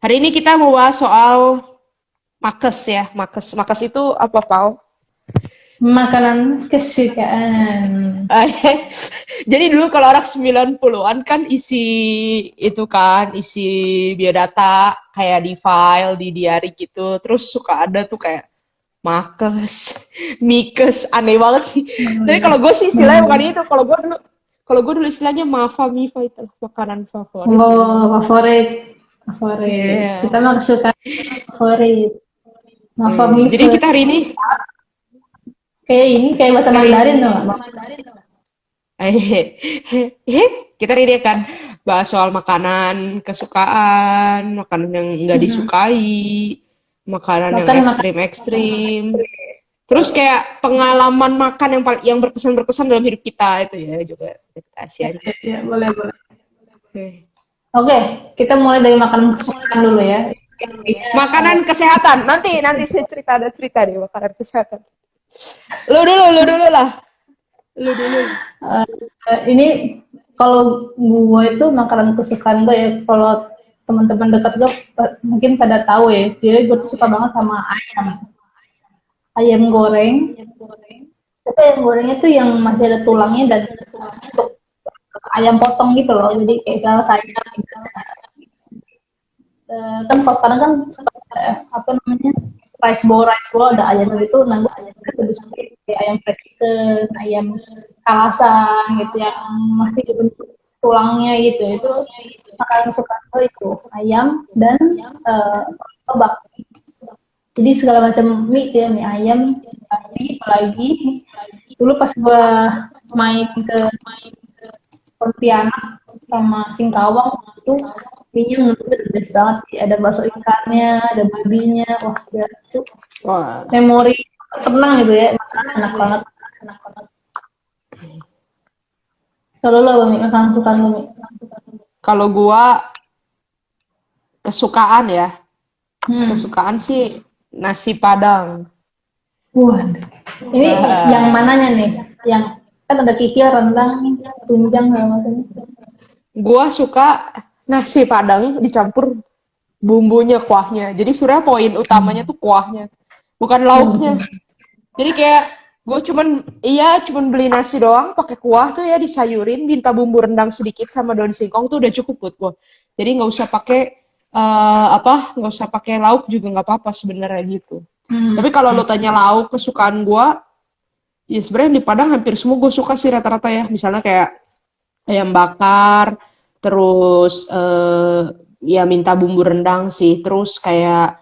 Hari ini kita mau bahas soal makes ya. Makes itu apa, Pau? Makanan kesukaan. Jadi dulu kalau orang 90-an kan isi itu kan, isi biodata kayak di file, di diary gitu. Terus suka ada tuh kayak makes, mikes, aneh banget sih. Oh, Tapi ya. kalau gue sih istilahnya bukan itu. Kalau gue dulu istilahnya Mafa Mifa itu makanan favorit. Oh, favorit. Favorit. Iya. Kita mah kesukaan favorit. Maaf, Jadi Mife. kita hari ini Kayak ini, kayak bahasa Kita hari Mandarin ini tuh, Bang. kita hari ini akan bahas soal makanan kesukaan, makanan yang nggak Hmm. disukai, makanan yang Makan makan. ekstrim-ekstrim. Terus kayak pengalaman makan yang berkesan-berkesan dalam hidup kita itu ya juga kita share. Ya, ya, boleh, boleh. Oke. Oke, kita mulai dari makanan kesukaan dulu ya. Kayaknya, Makanan kesehatan. Nanti saya ada cerita nih makanan kesehatan. Lu dulu lah. Lu dulu. ini kalau gue itu makanan kesukaan gue ya. Kalau teman-teman dekat gue mungkin pada tahu ya. Jadi gue tuh suka banget sama ayam. Ayam goreng. Tapi ayam gorengnya tuh yang masih ada tulangnya dan untuk ayam potong gitu loh. Jadi kayak kalau saya kan kalau sekarang kan suka apa namanya rice bowl ada ayam gitu. Nah gue lebih suka kayak ayam fresh chicken, ayam kalasan gitu yang masih dibentuk tulangnya gitu. Itu makanan suka gue itu ayam dan tobak. Jadi segala macam mie ya, mie ayam, apalagi dulu pas gue main ke Pontianak sama Singkawang itu mie-nya menurut gue the best banget sih. Ada bakso ikannya, ada babinya, wah ya, itu Wah. memori tenang gitu ya, makanan enak banget. Kalau lo Bang, makanan sukaan lo Mi? Kalau gua kesukaan ya, Hmm. kesukaan sih nasi Padang. Wah, ini yang Nah, mananya nih? Yang kan ada kikil, rendang, tunjang segala macam. gua suka nasi Padang dicampur bumbunya, kuahnya. Jadi sebenarnya poin utamanya tuh kuahnya, bukan lauknya. Jadi kayak gue cuman beli nasi doang pakai kuah tuh ya disayurin, minta bumbu rendang sedikit sama daun singkong tuh udah cukup buat gue. Jadi nggak usah pakai nggak usah pakai lauk juga nggak apa-apa sebenarnya gitu. Hmm. Tapi kalau lo tanya lauk kesukaan gue, ya sebenarnya di Padang hampir semua gue suka sih rata-rata ya. Misalnya kayak ayam bakar, terus ya minta bumbu rendang sih, terus kayak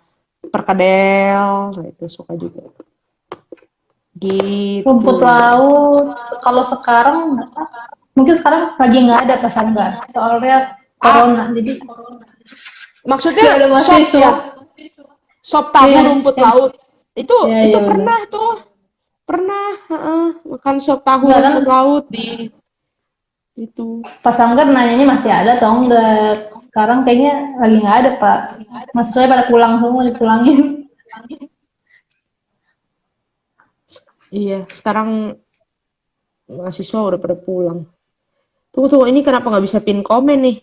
perkedel, nah itu suka juga. Gitu. Rumput laut, kalau sekarang mungkin sekarang lagi nggak ada pesan nggak, soalnya Ah, corona, jadi nggak ada maksudnya sop mahasiswa. ya, sop tahu Iya, rumput yang, laut. ya, Itu ya benar. pernah tuh, pernah makan sop tahu Nggak kan, rumput laut di itu. pas angker nanyanya masih ada atau enggak. Sekarang kayaknya lagi nggak ada Pak. Mahasiswa pada pulang semua, dipulangin. Iya, sekarang mahasiswa udah pada pulang. Tunggu, ini kenapa nggak bisa pin komen nih?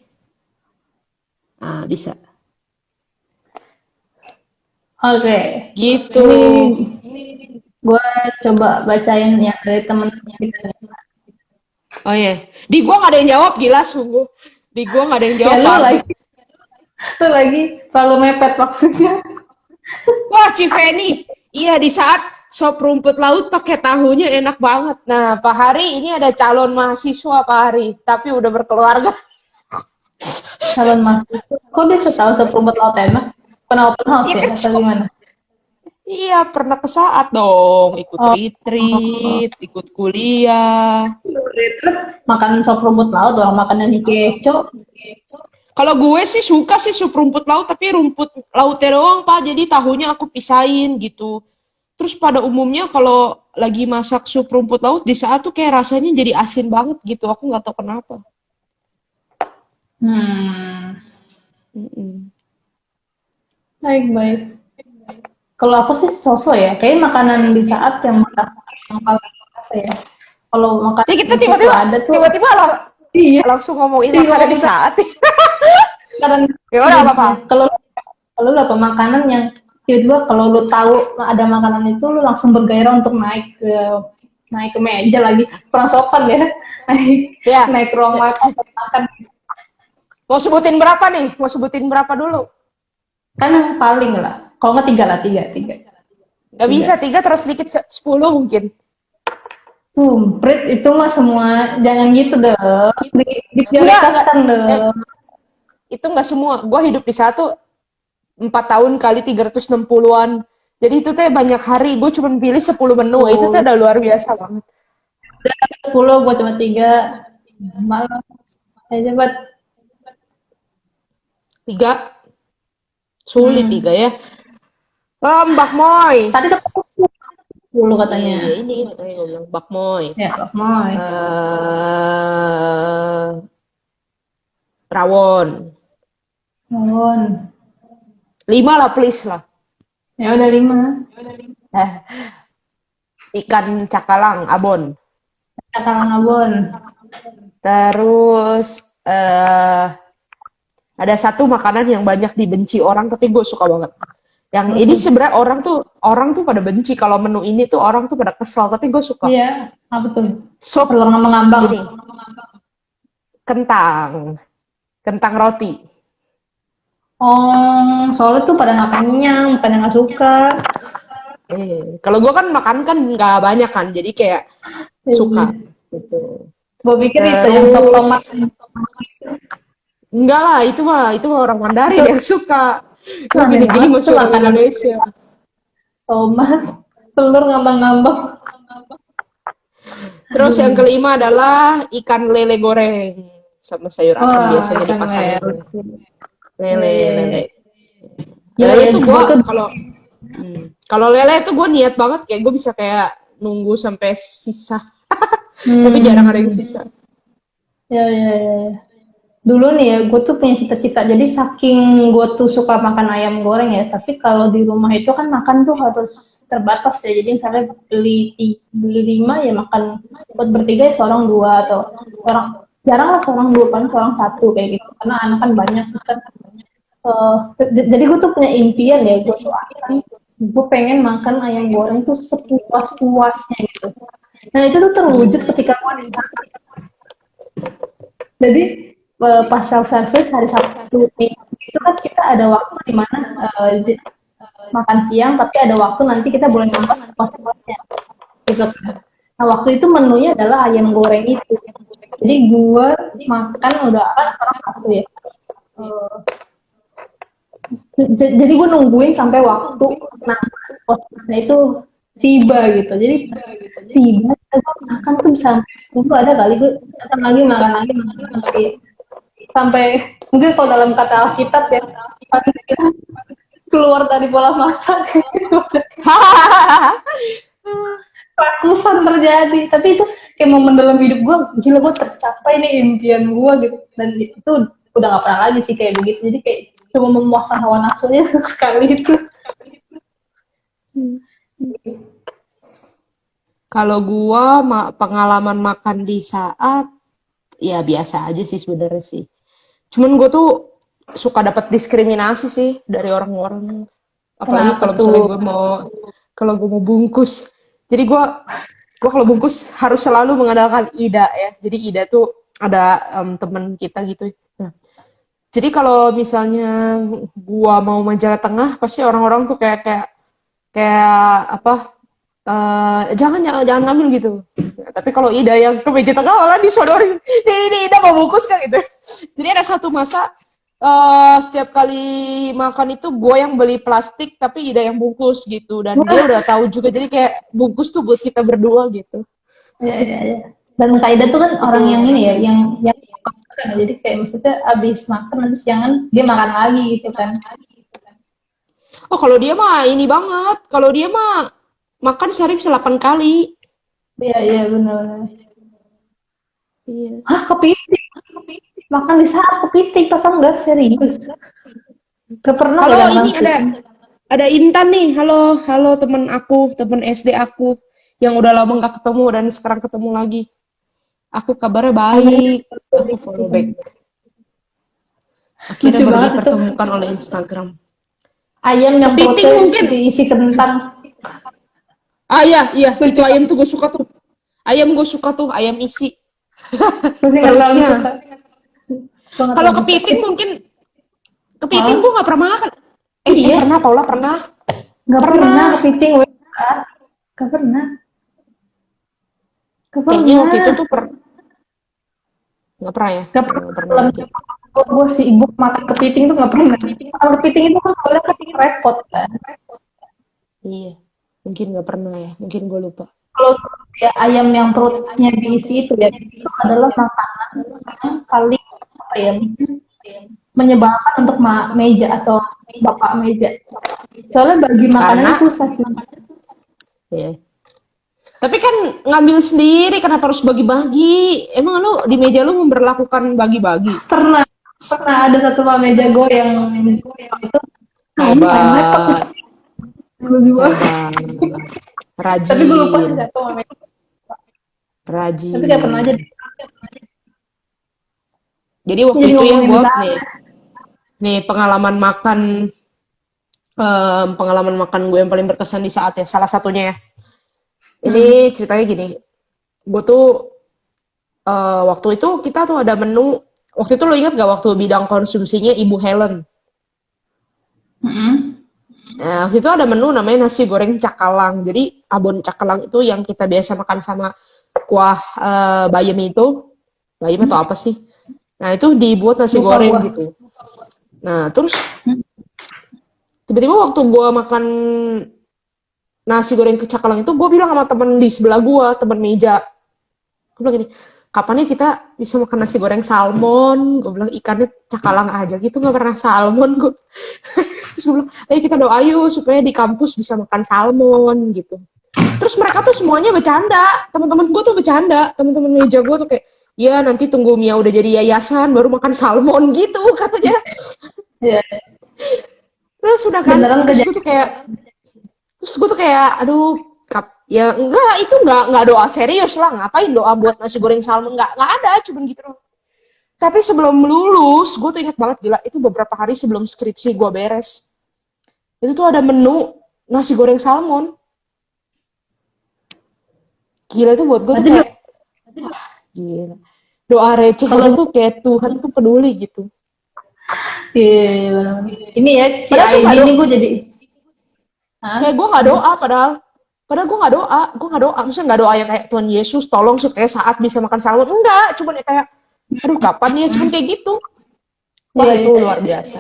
Ah, bisa. Oke, Gitu. ini gue coba bacain yang dari temen kita. Oh iya, di gua nggak ada yang jawab, gila sungguh. Di gua nggak ada yang Ya jawab, parah. lu lagi terlalu mepet maksudnya. Wah, Civeni. Iya, di saat sop rumput laut pakai tahunya enak banget. Nah, Pak Hari ini ada calon mahasiswa Pak Hari, tapi udah berkeluarga. Calon mahasiswa. Kok dia setahu seperumpat laut enak? Pernah open house Iya ya? kan, Atau gimana? iya pernah ke saat dong, ikut Oh, retreat, ikut kuliah. makan sop rumput laut, orang makannya nih keco. Kalau gue sih suka sih sup rumput laut, tapi rumput lautnya doang Pak, jadi tahunya aku pisahin gitu. Terus pada umumnya kalau lagi masak sup rumput laut di saat tuh kayak rasanya jadi asin banget gitu, aku nggak tahu kenapa. Hmm, Mm-mm. baik-baik. Kalau aku sih sosok ya, kayak makanan di saat yang paling apa ya. Kalau Ya makanan kita itu tuh tiba-tiba ada tuh, tiba-tiba iya, langsung ngomongin sih makanan di ngomongin saat. makanan Gimana apa-apa? jadinya. Kalau Lu apa makanan yang tiba-tiba kalau lu tahu ada makanan itu lu langsung bergairah untuk naik ke meja lagi kurang sopan ya naik Ya, naik ruang makan makan mau sebutin berapa nih? Mau sebutin berapa dulu? kan yang paling lah kalau nggak tiga lah tiga tiga Nggak tiga bisa, 3 terus sedikit 10 mungkin. Sumprit itu mah semua jangan gitu dong Enggak. diprioritaskan Eh, dong. itu nggak semua. Gue hidup di satu 4 tahun kali 360-an. Jadi itu teh banyak hari. Gue cuma pilih 10 menu. Itu teh Oh, udah luar biasa banget. 10 gua cuma tiga malah cepet 3 sulit 3 hmm. ya. Mbak Moy. Tadi tuh 10 Iya, katanya iya ini makanya gue bilang Mbak Moy. ya Pak Moy eh rawon. Nuwun. 5 lah please lah. Ya udah 5. Eh, ikan cakalang, abon. Cakalang Abon. Terus ada satu makanan yang banyak dibenci orang tapi gue suka banget. Yang Apa ini tuh? sebenarnya orang tuh pada benci kalau menu ini tuh orang tuh pada kesel tapi gue suka. Iya, apa tuh? Sop Telur ngambang-ngambang. ini kentang, kentang roti. Oh, soalnya tuh pada nggak kenyang, pada nggak suka. Kalau gue kan makan kan nggak banyak kan, jadi kayak Iya. suka gitu. Gue pikir itu yang sop tomat. Terus enggak lah, itu mah orang Mandarin yang suka. Itu Gue aneh gini-gini banget masih tuh orang makanan Indonesia. tomat, telur ngambang-ngambang. Terus yang kelima adalah ikan lele goreng sama sayur asam Wah, biasanya ikan dipasangin lele. Iya, lele iya, lele. iya. Gila Lele ya, tuh gue gue tuh kalau lele tuh gue niat banget kayak gue bisa kayak nunggu sampai sisa, tapi jarang ada yang hmm, sisa. ya, ya, ya. Dulu nih ya, gue tuh punya cita-cita. Jadi saking gue tuh suka makan ayam goreng ya, tapi kalau di rumah itu kan makan tuh harus terbatas ya. Jadi misalnya beli 5 ya makan buat bertiga ya seorang dua atau seorang jarang lah seorang dua kan seorang satu kayak gitu. Karena anak kan banyak kan. Jadi gue tuh punya impian ya, gue pengen makan ayam goreng tuh sepuas-puasnya gitu. Nah itu tuh terwujud ketika gue di sana. Jadi pas self service hari Sabtu Minggu itu kan kita ada waktu di mana makan siang, tapi ada waktu nanti kita boleh nambah puas-puasnya gitu kan. Nah waktu itu menunya adalah ayam goreng itu. Jadi gue makan udah kan orang satu ya. Eh, jadi gue nungguin sampai waktu nah posnya itu tiba gitu jadi tiba gue makan tuh sampai dulu ada kali gue makan lagi sampai mungkin kalau dalam kata Alkitab ya paling keluar dari bola mata ratusan terjadi tapi itu kayak momen dalam hidup gue gila gue tercapai nih impian gue gitu dan itu udah gak pernah lagi sih kayak begitu jadi kayak cuma memuaskan hawa nafsunya sekali itu. Kalau gua pengalaman makan di saat ya biasa aja sih sebenarnya sih. Cuman gue tuh suka dapat diskriminasi sih dari orang-orang. Apalagi Kenapa kalau misalnya tuh? kalau gue mau bungkus. Jadi gue kalau bungkus harus selalu mengandalkan Ida ya. Jadi Ida tuh ada teman kita gitu. Nah, jadi kalau misalnya gua mau Majalah Tengah, pasti orang-orang tuh kayak kayak kayak apa? Jangan ngambil gitu. Nah, tapi kalau Ida yang ke meja tengah malah disodorin. Ini Ida mau bungkus kan gitu. Jadi ada satu masa setiap kali makan itu gue yang beli plastik tapi Ida yang bungkus gitu dan dia udah tahu juga jadi kayak bungkus tuh buat kita berdua gitu. Ya, ya, ya. Dan Kaida tuh kan Itu orang yang ini ya, aja. yang jadi kayak maksudnya abis makan nanti siangan dia makan lagi gitu kan. Oh kalau dia mah ini banget. Kalau dia mah makan sehari bisa 8 kali. Iya, iya benar. Iya. Hah, kepiting. Makan di saat kepiting, pas enggak serius. Gak pernah Halo, ya dan ini langsung. ada Intan nih. Halo, halo teman aku, teman SD aku yang udah lama nggak ketemu dan sekarang ketemu lagi. Aku kabarnya baik. Aku follow back. Akhirnya Lucu baru banget itu. dipertemukan oleh Instagram. Ayam yang Kepiting perutnya mungkin. diisi kentang. Ah iya, itu ayam tuh gue suka tuh. Ayam gue suka tuh, ayam isi Masih nggak terlalu perutnya. suka. Gue nggak Kalau terlalu suka. kepiting Malah, gue nggak pernah makan. iya, Pernah, Paula pernah. nggak pernah Pernah. kepiting. Weh. Nggak pernah. Nggak Kayaknya waktu pernah. itu tuh nggak pernah ya. Nggak Nggak pernah pernah dalam lagi. gue sibuk makan kepiting tuh nggak pernah. Kalau kepiting itu kan soalnya kan repot kan. Iya, mungkin nggak pernah ya. Mungkin gue lupa. Kalau ya ayam yang perutnya diisi itu ya itu adalah makanan yang paling apa ya menyebalkan untuk meja atau bapak meja. Soalnya bagi makanannya Karena, susah sih. ya. Tapi kan ngambil sendiri, kenapa harus bagi-bagi? Emang lu di meja lu memberlakukan bagi-bagi? Pernah pernah ada satu pak meja gue yang itu ini paling repot nih Hebat, bagi gue. hebat. Tapi gue lupa sih Rajin, satu pak meja. Tapi kayak pernah aja rajin. deh. Jadi waktu Jadi itu ya ngomongin gue besar. nih pengalaman makan gue yang paling berkesan di saat ya. Salah satunya ya. Ini ceritanya gini. Gue tuh waktu itu kita tuh ada menu. Waktu itu lo ingat gak waktu bidang konsumsinya Ibu Helen? Nah, waktu itu ada menu namanya nasi goreng cakalang. Jadi abon cakalang itu yang kita biasa makan sama kuah bayam itu. Bayam atau apa sih? Nah, itu dibuat nasi Lupa goreng gue. gitu. Nah, terus tiba-tiba waktu gue makan nasi goreng kecakalang itu, gue bilang sama temen di sebelah gue, temen meja. Gue bilang gini, kapan ya kita bisa makan nasi goreng salmon? Gue bilang ikannya cakalang aja gitu, nggak pernah salmon. Gue. Terus gue bilang, ayo kita doa yuk supaya di kampus bisa makan salmon gitu. Terus mereka tuh semuanya bercanda, teman-teman gue tuh bercanda, teman-teman meja gue tuh kayak, ya nanti tunggu Mia udah jadi yayasan baru makan salmon gitu katanya. Iya. Terus udah kan, Beneran terus gue tuh kayak, aduh, ya enggak, itu enggak doa serius lah, ngapain doa buat nasi goreng salmon, enggak ada, cuman gitu doang. Tapi sebelum lulus, gue tuh ingat banget, gila, itu beberapa hari sebelum skripsi gue beres. Itu tuh ada menu nasi goreng salmon. Gila itu buat gue tuh berarti kayak, gila. Doa receh aja kalau tuh kayak Tuhan tuh peduli gitu. iya, ini ya si Padahal tuh ID nggak ini doa, gue jadi hah? kayak gue nggak doa padahal gue nggak doa, maksudnya nggak doa yang kayak Tuhan Yesus tolong supaya saat bisa makan salmon, enggak, cuman ya kayak, aduh kapan ya, cuman kayak gitu. Wah Iya, itu iya, luar biasa.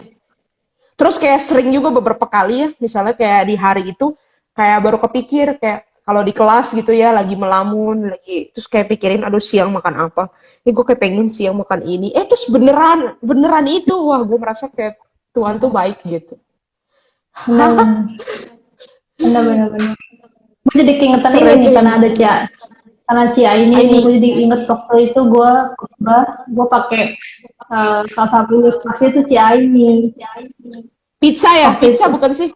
Terus kayak sering juga beberapa kali ya, misalnya kayak di hari itu, kayak baru kepikir kayak kalau di kelas gitu ya, lagi melamun, lagi terus kayak pikirin, aduh siang makan apa? Gue kayak pengen siang makan ini. Terus beneran itu, wah gue merasa kayak Tuhan tuh baik gitu. benar benar benar benar. Gue jadi keingetan ini nih Sereceh karena ada itu. karena Cia ini nih Ini gue jadi inget waktu itu gue pakai salah satu ilustrasi itu Cia ini pizza ya, waktu pizza itu bukan sih?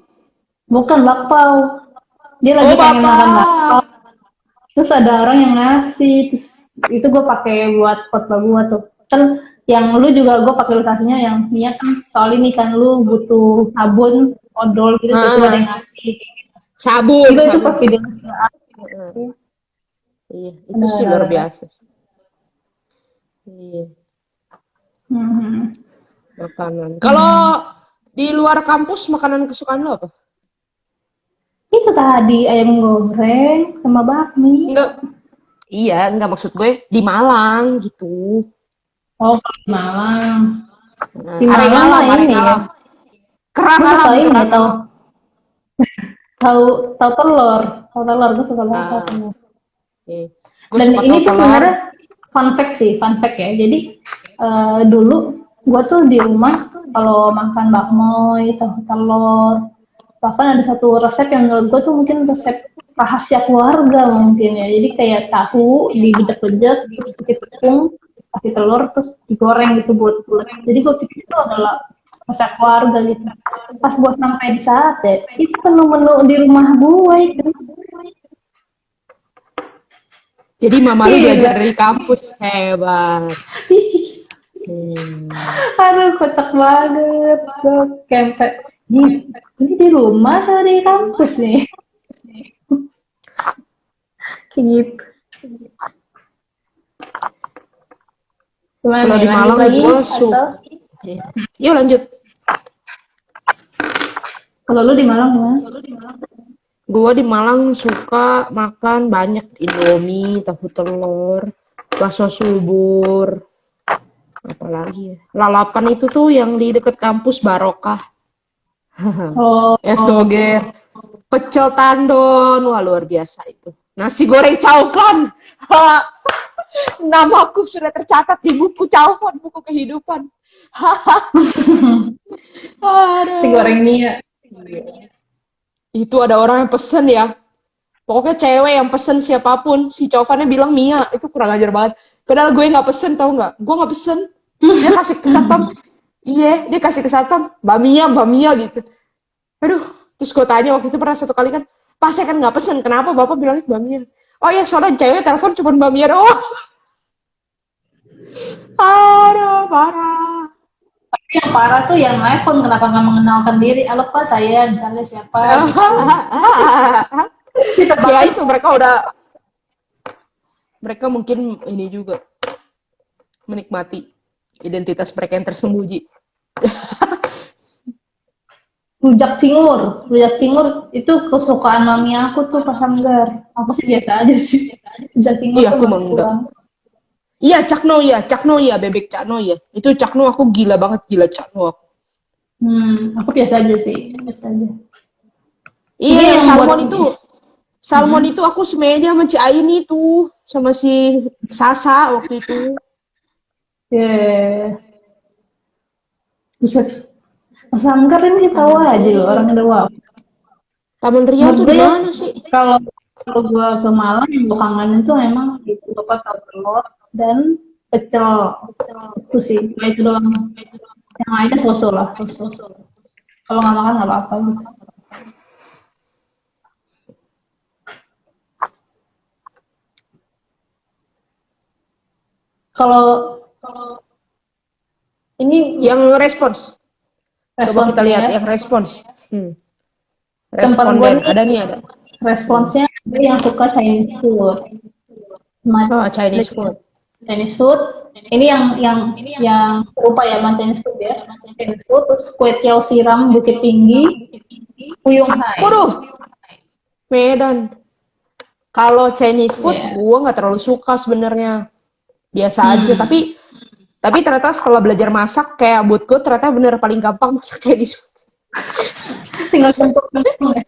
bukan bakpao dia lagi Oh pengen makan bakpao bapak. terus ada orang yang ngasih terus itu gue pakai buat khotbah gue tuh kan yang lu juga gue pakai ilustrasinya yang Mia kan soal ini kan lu butuh sabun odol gitu tiba-tiba ada Ah, yang ngasih sabun, itu pas sabun. video Iya, itu sih luar benar-benar. biasa. Iya, Hmm. makanan. Kalau di luar kampus makanan kesukaan lo apa? Itu tadi ayam goreng sama bakmi. Enggak. Iya, enggak, maksud gue di Malang gitu. Oh, di Malang. Nah, Di Malang mah Are ini ya. ngalam. Kerang Gue suka alam, ini ya, kerang tahu alam. tahu tahu telur. Tahu telur gue suka banget tahu Nah, telur. iya. Gue Dan suka ini tahu tuh telur. sebenarnya fun fact ya. Jadi dulu gue tuh di rumah kalau makan bakmoy, tahu telur, bahkan ada satu resep yang menurut gue tuh mungkin resep rahasia keluarga mungkin ya. Jadi kayak tahu dibejek-bejek, terus kasih tepung, kasih telur, terus digoreng gitu buat bulat. Jadi gue pikir itu adalah resep keluarga gitu. Pas gue sampai di saat ya, itu menu-menu di rumah gue itu. Jadi mama lu Gila. belajar dari kampus. Hebat. Hmm. Aduh, kocak banget. Kayak Ini di rumah atau di kampus nih? Kayak gitu. Gimana Kalau nih, di lanjut Malang lagi gue atau Yuk lanjut. kalau lu di Malang gimana? Gue di Malang suka makan banyak Indomie, tahu telur, bakso subur, apalagi ya. Lalapan itu tuh yang di deket kampus Barokah. Oh, Es doger, pecel tandon, wah luar biasa itu. Nasi goreng caufan. Namaku sudah tercatat di buku caufan, buku kehidupan. si Aduh. goreng Mia. Itu ada orang yang pesen ya. Pokoknya cewek yang pesen siapapun, si cowoknya bilang Mia, itu kurang ajar banget. Padahal gue nggak pesen, tau nggak? Gue nggak pesen. Dia kasih ke satpam, iya, dia kasih ke satpam, Mbak Mia gitu. Aduh, terus gue tanya waktu itu pernah satu kali kan, pas saya kan nggak pesen, kenapa Bapak bilangnya Mbak Mia? Oh iya, soalnya cewek telepon cuma Mbak Mia doang. Aduh, parah. Yang parah tuh yang iPhone kenapa nggak mengenalkan diri? Halo Pak, saya misalnya siapa gitu. Kita Ya bahkan itu mereka mungkin ini juga menikmati identitas mereka yang tersembunyi. rujak cingur itu kesukaan mami aku tuh Pak Hamgar. Aku sih biasa aja sih. Rujak cingur Iya, tuh aku masih mau enggak. kurang. Cakno ya, bebek cakno ya. Itu cakno aku gila banget, gila cakno aku. Aku biasa aja sih, biasa aja. Iya, Mungkin yang yang buat salmon itu aku semeja sama Ci Aini itu, sama si Sasa waktu itu. ya bisa Mas Hamgar ini tahu Taman aja loh Ria. orang udah wow. Taman Ria Menurut tuh gue di ya mana sih? kalau kalau gua ke Malang yang gua kangenin tuh memang itu apa tahu telur dan pecel itu sih. Cuma itu doang. Yang lainnya sosok lah, sosok. Kalau nggak makan nggak apa-apa gitu. Kalau ini Yang respons. Coba kita lihat responsnya yang respons. Hmm. tempat gue Responden, nih ada nih ada. responsnya ada yang suka Chinese food, Oh, Chinese food. Chinese food. Ini yang serupa ya sama Chinese food ya. Chinese food terus kue tiaw siram Bukit Tinggi, Fuyung Hai. Waduh, Medan. Kalau Chinese food, Ya. gue nggak terlalu suka sebenarnya. Biasa aja, Hmm. tapi ternyata setelah belajar masak, kayak buat gue ternyata bener paling gampang masak Chinese food. Tinggal bentuk-bentuk ya.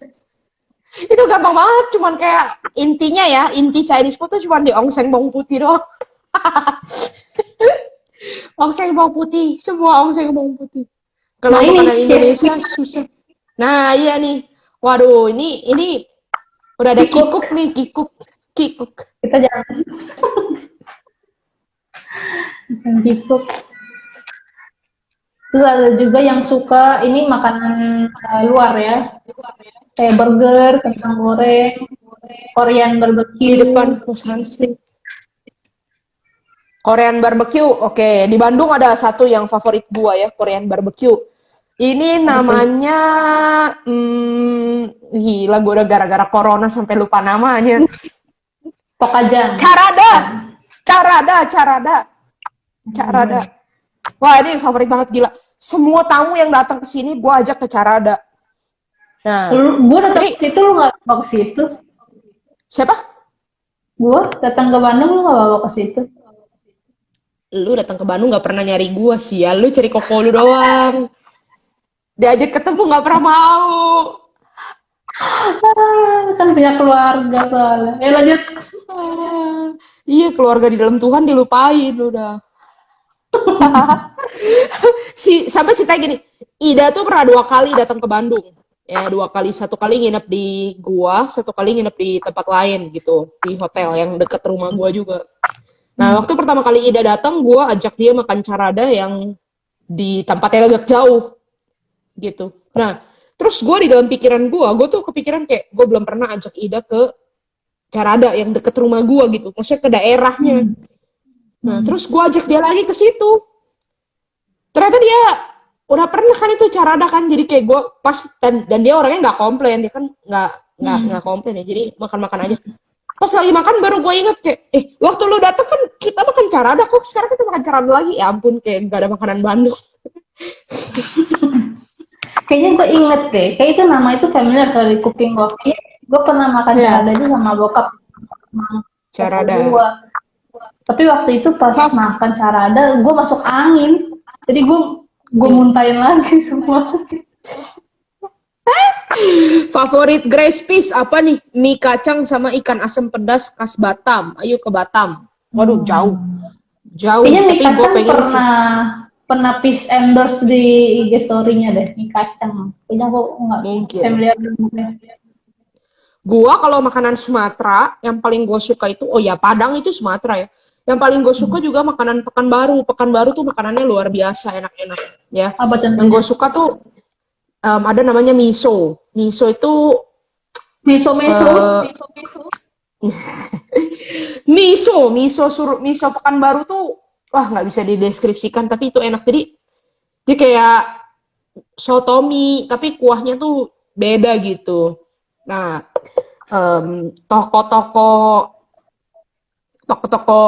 Itu gampang banget, cuman kayak intinya ya, inti Chinese food tuh cuman di ongseng bawang putih doang. Ongseng bawang putih, semua ongseng bawang putih. Kalau Nah ini makanan chef Indonesia susah. Nah iya nih, waduh ini udah ada Kikuk. kikuk nih, kikuk. Kita jangan Kikuk. Terus ada juga yang suka ini makanan luar ya, kayak burger, kentang goreng, Korean Di barbecue. depan pos Hansip. Korean barbecue, oke. Di Bandung ada satu yang favorit gua ya, Korean barbecue. Ini Apa tuh? namanya, gila gue udah gara-gara corona sampai lupa namanya. Pokajang. Carada, Carada. Wah ini favorit banget gila. Semua tamu yang datang ke sini gue ajak ke Carada. Nah, Gue datang ini ke situ, lu nggak bawa ke situ. siapa? Gue datang ke Bandung, lu nggak bawa ke situ. Lu datang ke Bandung nggak pernah nyari gue sih ya. Lu cari koko lu doang. Diajak ketemu nggak pernah mau. Kan punya keluarga soalnya. Lanjut. Iya keluarga di dalam Tuhan dilupain udah. Sampai cerita gini, Ida tuh pernah 2 kali datang ke Bandung. Ya 2 kali, 1 kali nginep di gua, 1 kali nginep di tempat lain gitu, di hotel yang deket rumah gua juga. Nah waktu pertama kali Ida datang, gua ajak dia makan carada yang di tempat yang agak jauh gitu. Nah terus gua di dalam pikiran gua tuh kepikiran kayak gua belum pernah ajak Ida ke carada yang deket rumah gua gitu, maksudnya ke daerahnya. Nah terus gua ajak dia lagi ke situ. Ternyata dia udah pernah kan itu carada kan, jadi kayak gue pas dan dia orangnya nggak komplain, dia kan nggak komplain ya, jadi makan makan aja. Pas lagi makan baru gue inget kayak, waktu lu datang kan kita makan carada, kok sekarang kita makan carada lagi, ya ampun, kayak nggak ada makanan Bandung. Kayaknya gue inget deh, kayak itu nama itu familiar dari kuping gue. Kayaknya gue pernah makan Ya, carada aja sama bokap sama sepupu carada. gue. Tapi waktu itu pas Fav- makan carada, gue masuk angin. Jadi gue muntahin lagi semua. Favorit Grace Peace apa nih? Mie kacang sama ikan asam pedas khas Batam. Ayo ke Batam. Waduh, jauh. Jauh, Kayaknya mie tapi gue kacang pengen sih. pernah peace endorse di IG story-nya deh, mie kacang. Kayaknya aku nggak Mungkin. familiar dengan. Gua kalau makanan Sumatera, yang paling gue suka itu, oh ya Padang itu Sumatera ya. Yang paling gue suka juga makanan Pekanbaru. Pekanbaru tuh makanannya luar biasa enak-enak ya. Apa Yang gue contohnya? suka tuh ada namanya miso. Miso itu Meso meso. eh, miso Pekanbaru tuh wah nggak bisa dideskripsikan, tapi itu enak. Jadi dia kayak sotomi tapi kuahnya tuh beda gitu. Nah, toko-toko toko-toko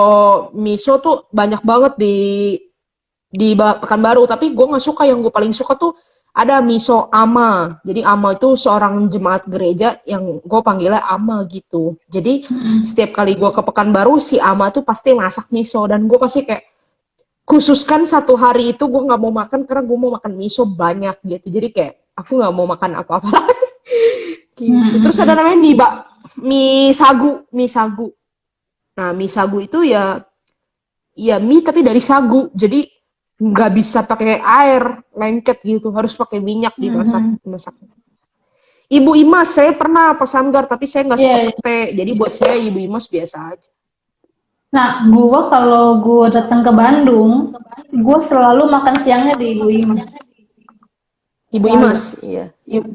miso tuh banyak banget di Pekanbaru, tapi gue nggak suka. Yang gue paling suka tuh ada miso ama. Jadi ama itu seorang jemaat gereja yang gue panggilnya ama gitu. Jadi setiap kali gue ke Pekanbaru si ama tuh pasti masak miso, dan gue pasti kayak khususkan satu hari itu gue nggak mau makan karena gue mau makan miso banyak gitu. Jadi kayak aku nggak mau makan apa-apa lagi. Gitu. Terus ada namanya mie sagu, mie sagu. Nah, mie sagu itu ya mie tapi dari sagu. Jadi nggak bisa pakai air lengket gitu, harus pakai minyak dimasak. Ibu Imas, saya pernah pas Samgar, tapi saya nggak Iya, suka iya. pete. Jadi buat saya Ibu Imas biasa aja. Nah, kalau gue datang ke Bandung, gue selalu makan siangnya di Ibu Imas. Ibu Selalu. Imas, iya. Ibu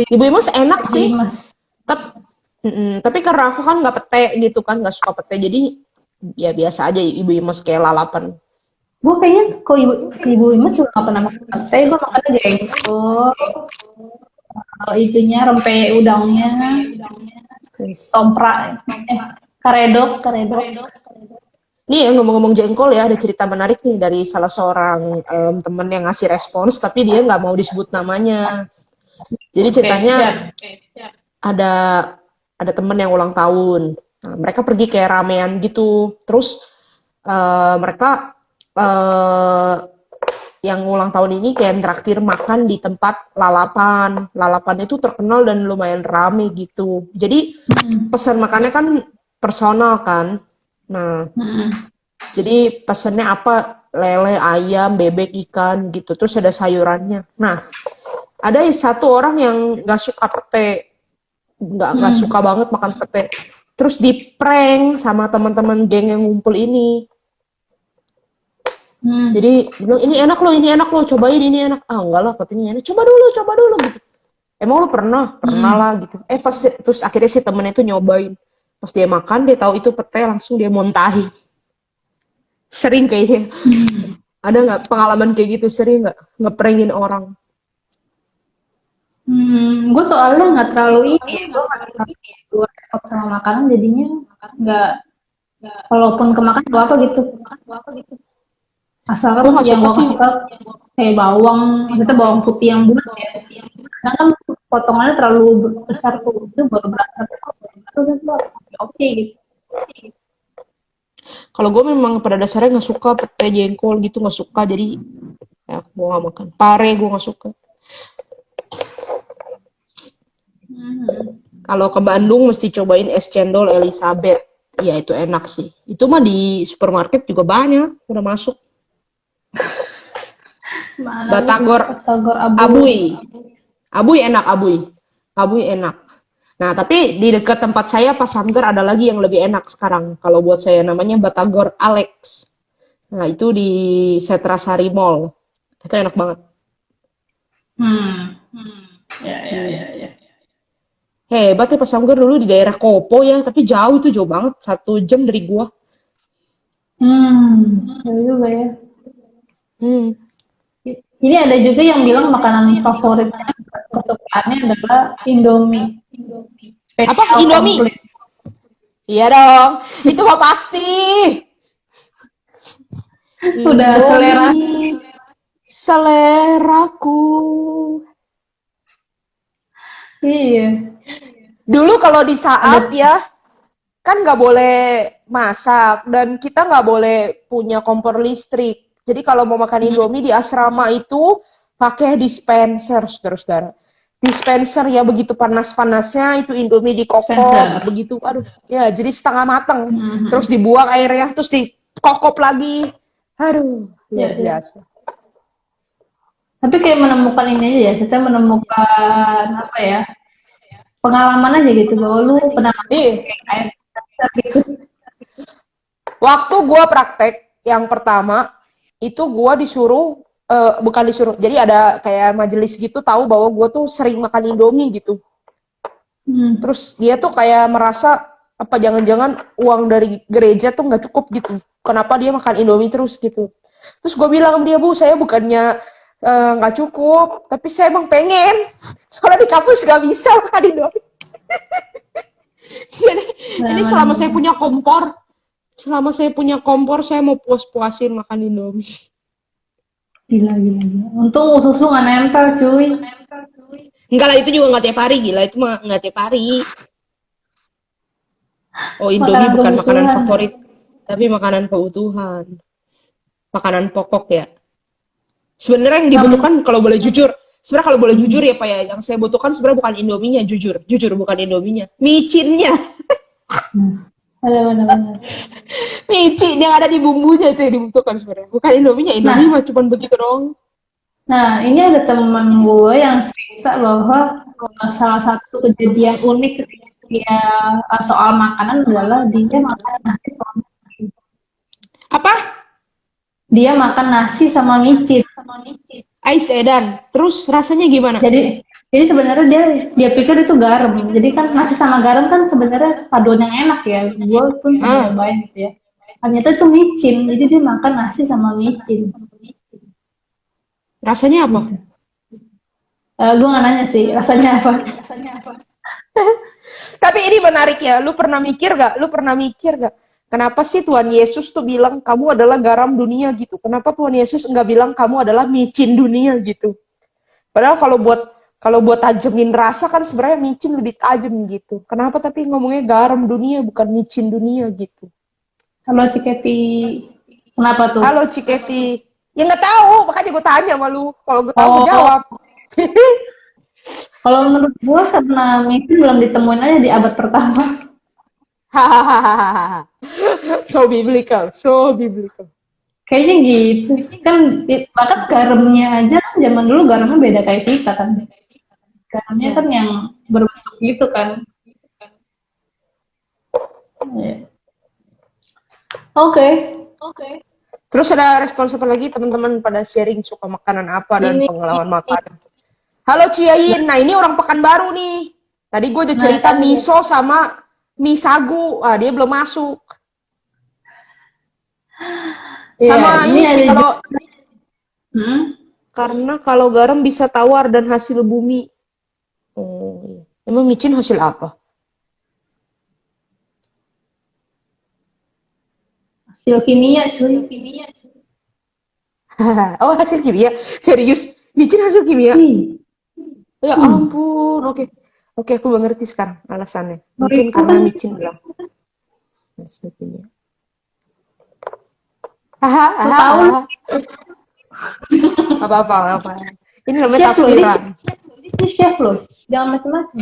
Ibu Imas enak Ibu sih. Imas. Tapi karena aku kan nggak pete gitu kan, nggak suka pete, jadi ya biasa aja Ibu Imas kayak lalapan. Gue kayaknya kok Ibu Imas juga gak pernah makan sate, gue makannya jengkol, itunya rempeyek udangnya, Yes. tomprak, karedok, karedok. Nih ya, ngomong-ngomong jengkol ya, ada cerita menarik nih dari salah seorang temen yang ngasih respons, tapi dia nggak mau disebut namanya. Jadi Oke, ceritanya siap. ada ada temen yang ulang tahun. Nah, mereka pergi kayak ramean gitu. Terus mereka eh, yang ulang tahun ini kayak traktir makan di tempat lalapan. Lalapan itu terkenal dan lumayan rame gitu. Jadi pesan makannya kan personal kan. Nah, jadi pesannya apa? Lele, ayam, bebek, ikan gitu. Terus ada sayurannya. Nah, ada satu orang yang nggak suka pete, nggak suka banget makan pete. Terus di prank sama teman-teman geng yang ngumpul ini. Jadi dia bilang ini enak loh, cobain ini enak. Ah enggak lah, katanya enak. Coba dulu gitu. Emang lu pernah? Pernah lah gitu. Pas terus akhirnya si temennya itu nyobain. Pas dia makan, dia tahu itu pete, langsung dia muntahin. Sering kayaknya. Ada nggak pengalaman kayak gitu? Sering nggak ngeprengin orang? Gue soalnya nggak terlalu ini, gue nggak terlalu gue repot sama makanan, jadinya nggak, kalaupun kemakan gue apa gitu. Gue Asalkan nggak yang suka gue sih. nggak suka kayak bawang, maksudnya bawang putih yang bulat ya. Karena kan potongannya terlalu besar tuh, itu baru berat. Terus itu oke gitu. Kalau gue memang pada dasarnya nggak suka pete jengkol gitu, nggak suka. Jadi ya gue nggak makan. Pare gue nggak suka. Kalau ke Bandung mesti cobain es cendol Elizabeth. Ya itu enak sih. Itu mah di supermarket juga banyak, udah masuk. Mana lu Batagor, Batagor Abu. Abuy. Abuy enak, Abuy. Abuy enak. Nah, tapi di dekat tempat saya pas Samgar ada lagi yang lebih enak sekarang. Kalau buat saya namanya Batagor Alex. Nah, itu di Setrasari Mall. Itu enak banget. Ya, ya, ya, ya. Hebat ya pas Samgar dulu di daerah Kopo ya, tapi jauh itu jauh banget. 1 jam dari gua. Jauh juga ya. Hmm. Ini ada juga yang bilang makanan favoritnya kesukaannya adalah Indomie. Apa? Spesial Indomie? komplit. Iya dong. Itu mah pasti. Udah selera. Indomie. Seleraku. Iya. Dulu kalau di saat Ada. ya, kan nggak boleh masak dan kita nggak boleh punya kompor listrik. Jadi kalau mau makan Indomie di asrama itu pakai dispenser, saudara-saudara. Dispenser ya begitu panas-panasnya itu Indomie dikokop Spencer. begitu, aduh ya jadi setengah matang. Terus Mhm. dibuang airnya, terus dikokop lagi. Aduh, Ya, luar ya. biasa. Tapi kayak menemukan ini aja ya, saya menemukan apa ya, pengalaman aja gitu bahwa lu pernah makan Ih, kayak air Spencer gitu. waktu gua praktek yang pertama itu gua disuruh bukan disuruh. Jadi ada kayak majelis gitu tahu bahwa gua tuh sering makan Indomie gitu. Hmm. Terus dia tuh kayak merasa apa jangan-jangan uang dari gereja tuh nggak cukup gitu. Kenapa dia makan Indomie terus gitu. Terus gue bilang sama dia, Bu, saya bukannya nggak cukup, tapi saya emang pengen. Soalnya di kampus nggak bisa makan Indomie. Jadi, ini Benar-benar. selama saya punya kompor, saya mau puas-puasin makan Indomie. Gila, gila, gila. Untung usus lu nggak nempel, cuy. Enggak lah, itu juga nggak tiap hari, gila. Itu mah nggak tiap hari. Oh, Indomie Makanan bukan makanan kebutuhan. favorit, tapi makanan kebutuhan. Makanan pokok ya. Sebenarnya yang Nam, dibutuhkan kalau boleh jujur, sebenarnya kalau boleh jujur ya Pak ya, yang saya butuhkan sebenarnya bukan Indominya, jujur bukan Indominya, micinnya, ada benar-benar. micin yang ada di bumbunya itu yang dibutuhkan sebenarnya, bukan Indominya. Indomie Nah, mah cuma begitu doang. ini ada teman gue yang cerita bahwa salah satu kejadian unik ketika dia soal makanan adalah dia makan nasi sama micin. Apa? Dia makan nasi sama micin. Ais edan. Terus rasanya gimana? Jadi sebenarnya dia pikir itu garam. Jadi kan nasi sama garam kan sebenarnya paduan yang enak ya. Gue pun pernah Ah, nyobain gitu ya. Ternyata itu micin. Jadi dia makan nasi sama micin. rasanya apa? Gitu. Gue nggak nanya sih rasanya apa. Tapi ini menarik ya. Lu pernah mikir gak? Kenapa sih Tuhan Yesus tuh bilang kamu adalah garam dunia gitu? Kenapa Tuhan Yesus nggak bilang kamu adalah micin dunia gitu? Padahal kalau buat tajemin rasa kan sebenarnya micin lebih tajem gitu. Kenapa tapi ngomongnya garam dunia bukan micin dunia gitu? Kalau Cikepi, kenapa tuh? Halo Ciketi. Ya nggak tahu, makanya gue tanya sama lu. Kalau gue tahu gue Oh, jawab. kalau menurut gue karena micin belum ditemuin aja di abad pertama. Hahaha. So biblical, so biblical. Kayaknya gitu. Kan bahkan garamnya aja kan zaman dulu garamnya beda kayak kita kan. Garamnya Ya. kan yang berbentuk gitu kan. Ya. Oke, Terus ada respons apa lagi teman-teman pada sharing suka makanan apa dan ini pengalaman makan. Halo Ciain, nah ini orang Pekanbaru nih. Tadi gue udah nah cerita miso sama mie sagu, dia belum masuk. ya Sama ini ini sih ada kalau juga. Hmm? karena kalau garam bisa tawar dan hasil bumi. Oh, iya. Emang micin hasil apa? Hasil kimia cuy. Oh, hasil kimia. Serius, micin hasil kimia. Ih, Ya ampun. Oke. Oke, aku mengerti sekarang alasannya. Mungkin itu karena kan micin bilang hasil kimia. Haha, lo tahu lu apa-apa. Ini namanya chef lo tafsiran. ini chef lo, jangan macam-macam.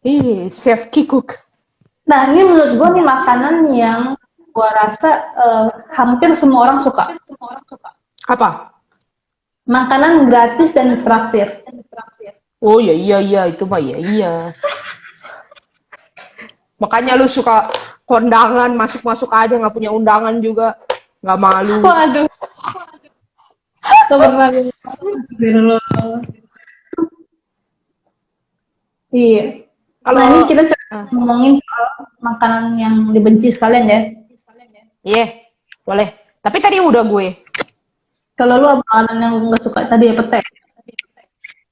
Ih, Chef Kikuk. Nah ini menurut gue nih makanan yang gue rasa hampir semua orang suka. Apa? Makanan gratis dan ditraktir. Oh iya iya iya itu mah iya iya. Makanya lu suka kondangan masuk-masuk aja nggak punya undangan juga nggak malu. Waduh, Astagfirullah. Iya. Nah ini Kalau kita ngomongin soal makanan yang dibenci sekalian ya. iya boleh. Tapi tadi udah gue. Kalau lu apa makanan yang nggak suka tadi ya pete?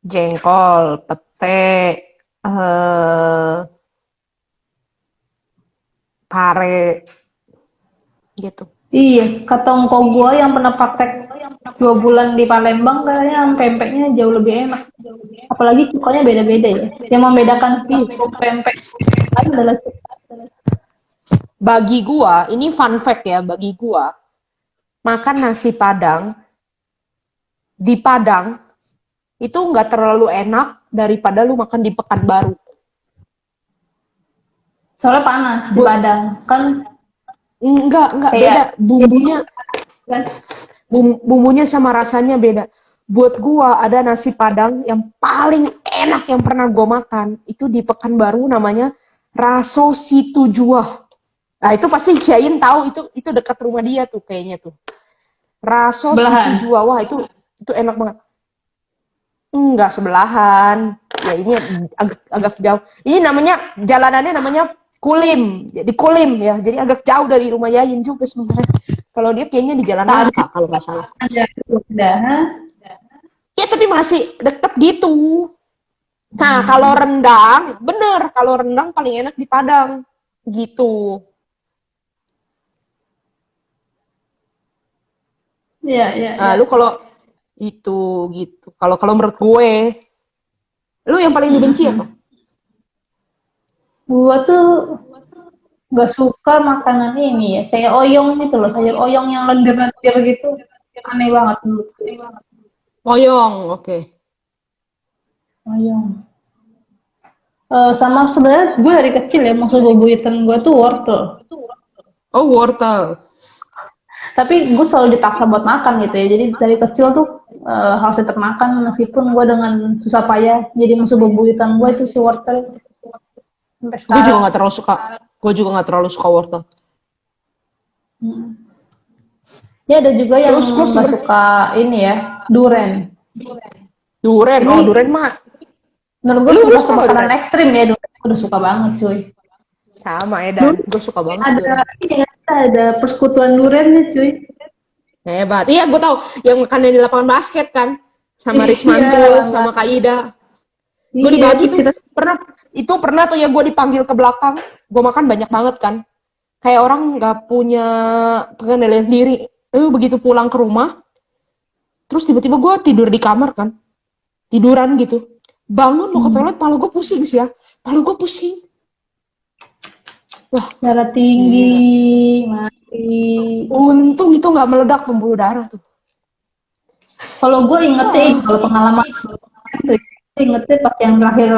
Jengkol, pete, eh pare, gitu. Iya, kata engkau gua yang pernah praktek 2 bulan di Palembang kayaknya pempeknya jauh lebih enak. Apalagi cukanya beda-beda ya. Yang membedakan Ih, pempek lain adalah bagi gua, ini fun fact ya, bagi gua, makan nasi Padang di Padang itu nggak terlalu enak daripada lu makan di Pekanbaru. soalnya panas di Buat Padang kan enggak beda kayak bumbunya, kan. bumbunya sama rasanya beda. Buat gua ada nasi Padang yang paling enak yang pernah gua makan itu di Pekanbaru namanya Raso Situjuah. Nah itu pasti Ciain tahu itu dekat rumah dia tuh kayaknya tuh. Raso Belahan. Situjuah, wah itu enak banget. Enggak sebelahan. Ya ini agak jauh. Ini namanya jalanannya namanya Kulim. Jadi Kulim ya. Jadi agak jauh dari rumah Yayin juga sebenarnya. Kalau dia kayaknya di Jalan Tadi Nangka kalau nggak salah. ada udah. Ya tapi masih deket gitu. Nah kalau rendang, bener. Kalau rendang paling enak di Padang. Gitu. Iya, iya, Nah iya. lu kalau itu gitu. Kalau kalau menurut gue, lu yang paling dibenci apa? Gua tuh nggak suka makanan ini ya, kayak oyong gitu loh, sayur oyong yang lendir-lendir gitu. Aneh banget menurutku. Moyong, oke. Oyong. Sama sebenarnya gue dari kecil ya, maksud bebuyutan gue tuh wortel. Oh wortel. Tapi gue selalu dipaksa buat makan gitu ya. Jadi dari kecil tuh harus tetap makan meskipun gue dengan susah payah. Jadi musuh bebuyutan gue itu si wortel sampai Gue juga sekarang. nggak terlalu suka. Gue juga nggak terlalu suka wortel. Hmm. Ya ada juga yang Terus nggak suka ini ya, duren. duren, oh Ini duren mah. menurut gue Lu termasuk suka nggak makanan duren? ekstrim ya, duren. Gue udah suka banget cuy. Sama Dulu Edan, gue suka banget ada duren. ini ada persekutuan duren nih cuy. Hebat. Iya, gue tahu yang makannya di lapangan basket kan, sama Iya, Rismantul, bangga. sama Kak Ida. Gue Iya, dibagi terus tuh. kita Pernah tuh ya gue dipanggil ke belakang. Gue makan banyak banget kan. Kayak orang nggak punya pengendalian diri. Begitu pulang ke rumah, terus tiba-tiba gue tidur di kamar kan, tiduran gitu. Bangun mau ke toilet, palu gue pusing sih ya. Palu gue pusing. Wah, darah gila. tinggi, mati. Untung itu nggak meledak pembuluh darah tuh. Kalau gue ingetnya kalau pengalaman itu ingetnya pas yang terakhir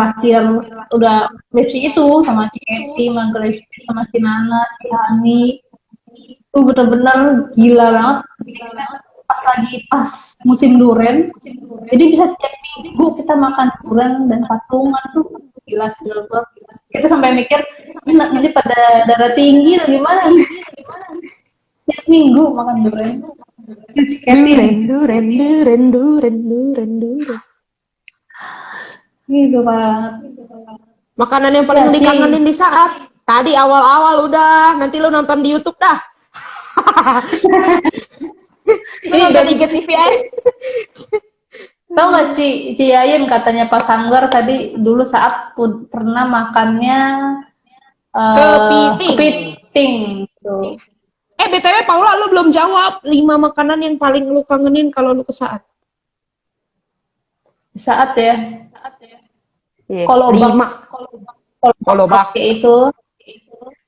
udah skripsi itu sama si Eti, sama Grace, sama si Nana, si Hani, itu bener-bener gila banget. Pas musim duren, jadi bisa tiap minggu kita makan duren dan patungan tuh gila sih menurut gua. Kita sampai mikir ini nanti pada darah tinggi atau gimana nih tiap minggu makan duren. Itu si Keti nih, Duren. gitu banget. Makanan yang paling Ya dikangenin sih, di saat tadi awal-awal udah, nanti lu nonton di YouTube dah. Lu ini nonton dan IGTV aja. tau gak Ci Yayin katanya pas Sanggar tadi dulu saat pernah makannya Kepiting. kepiting gitu. BTW Paula lu belum jawab 5 makanan yang paling lu kangenin kalau lu ke saat. Saat ya, Iya, kolobak, 5. Kolobak. koloke itu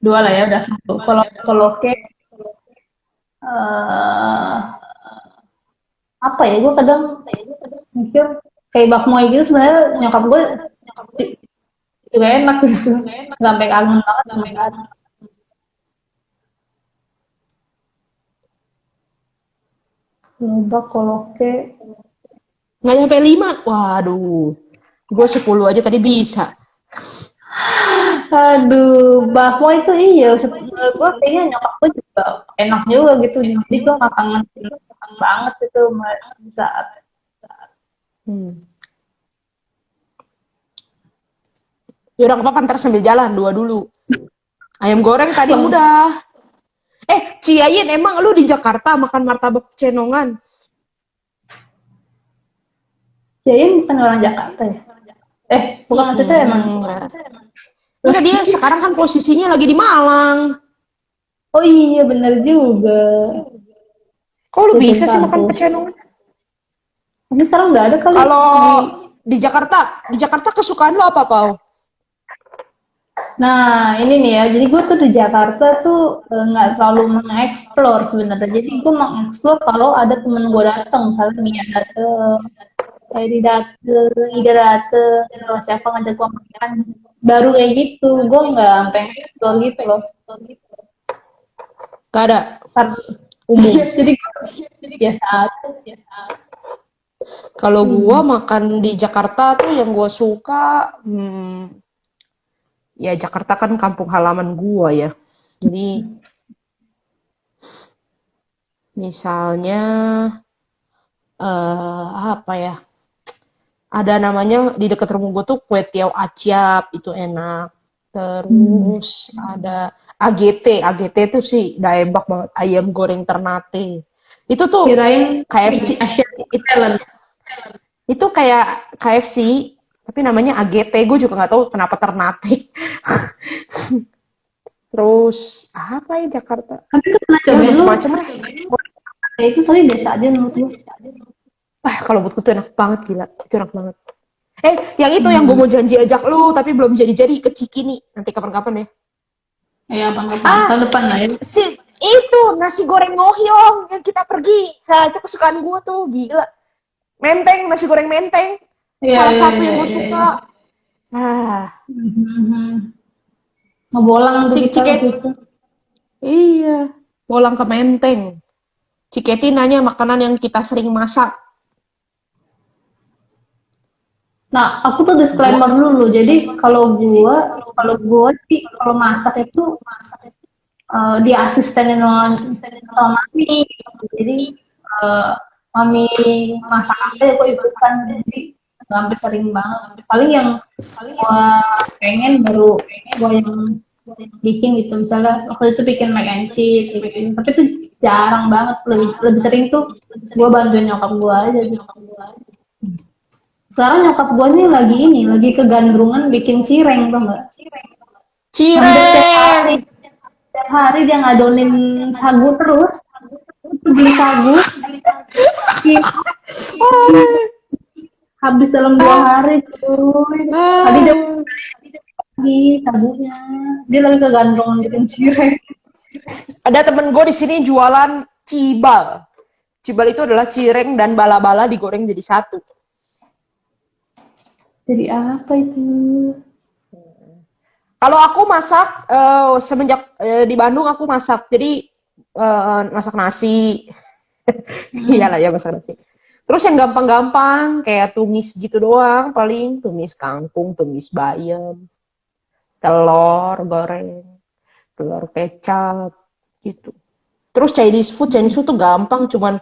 2 lah ya udah 1. Kalau koloke eh apa ya? Gue kadang mikir kayak bakmoy gitu sebenarnya nyokap gue juga enak gitu. Nggak sampai kangen banget sama saat. Kolobak, koloke. Nggak nyampe 5. Waduh. Gue 10 aja tadi bisa. Aduh, bakmo itu iya. Menurut gue kayaknya nyokap gue juga enak juga gitu. Jadi gue nggak kangen banget itu saat. Hmm. Yaudah nggak apa-apa, ntar sambil jalan 2 dulu. Ayam goreng tadi udah. Ciayin, emang lu di Jakarta makan martabak cenongan? Yayan bukan orang Jakarta ya? Bukan maksudnya emang. Enggak. Enggak, dia sekarang kan posisinya lagi di Malang. Oh iya bener juga. Kok lu Gue bisa belum sih makan tahu. pecenongan? Tapi sekarang nggak ada kali Kalau di. di Jakarta kesukaan lo apa, Pau? Nah ini nih ya. Jadi gue tuh di Jakarta tuh nggak terlalu mengeksplor sebenarnya. Jadi gue mengeksplor kalau ada temen gue datang, misalnya Mia dateng, Edi dateng, Ida dateng, atau siapa ngajak gue makan. Baru kayak gitu. Gue nggak sampai eksplor gitu loh. Gak ada Karena umum. jadi biasa aja. Kalau gua Hmm. makan di Jakarta tuh yang gua suka, ya Jakarta kan kampung halaman gua ya. Jadi misalnya apa ya? Ada namanya di dekat rumah gua tuh kue tiaw aciap itu enak. Hmm. Terus ada AGT itu sih daebak banget, ayam goreng Ternate. Itu tuh Kirain KFC, Asian it- talent. itu kayak KFC, tapi namanya AGT. Gue juga nggak tahu kenapa Ternate. Terus apa ya Jakarta? Tapi tuh pernah Ya cobain lu, macam-macam lah. itu tapi biasa aja menurut lu. Kalau buatku tuh enak banget gila. Itu enak banget. Yang itu yang gue Hmm. mau janji ajak lu tapi belum jadi-jadi ke Cikini. Nanti kapan-kapan ya. Ya kapan-kapan Ah, tahun depan lah ya. si itu nasi goreng ngohyong yang kita pergi. Nah, itu kesukaan gue tuh gila. Menteng, nasi goreng menteng. Iya Salah iya satu iya yang gue iya. suka. Iya. Ah, Mhm. Ngebolang tuh si kita Ciket. waktu itu. Iya, bolang ke Menteng. Ciketi nanya makanan yang kita sering masak. Nah, aku tuh disclaimer Gua, dulu. Jadi kalau gua sih kalau masak itu di asistenin sama mami. Jadi eh, mami masak aja kok ikutan. Jadi nggak sampai sering banget. Paling yang gua pengen baru gua yang bikin gitu. Misalnya waktu itu bikin mac and cheese gitu. Tapi itu jarang banget. Lebih lebih sering tuh gua bantuin nyokap gua aja gitu. Sekarang nyokap gua nih lagi lagi kegandrungan bikin cireng tuh nggak? Hampir cireng. tiap hari dia ngadonin sagu terus. Itu beli sagu, habis dalam 2 hari cuy. Tadi dia Ah. lagi sagunya. Dia lagi kegandrungan bikin cireng. Ada temen gue di sini jualan cibal. Cibal itu adalah cireng dan bala-bala digoreng jadi satu. Jadi apa itu? Kalau aku masak semenjak di Bandung aku masak. Jadi masak nasi. Iyalah ya masak nasi. Terus yang gampang-gampang kayak tumis gitu doang, paling tumis kangkung, tumis bayam, telur goreng, telur kecap gitu. Terus Chinese food tuh gampang, cuman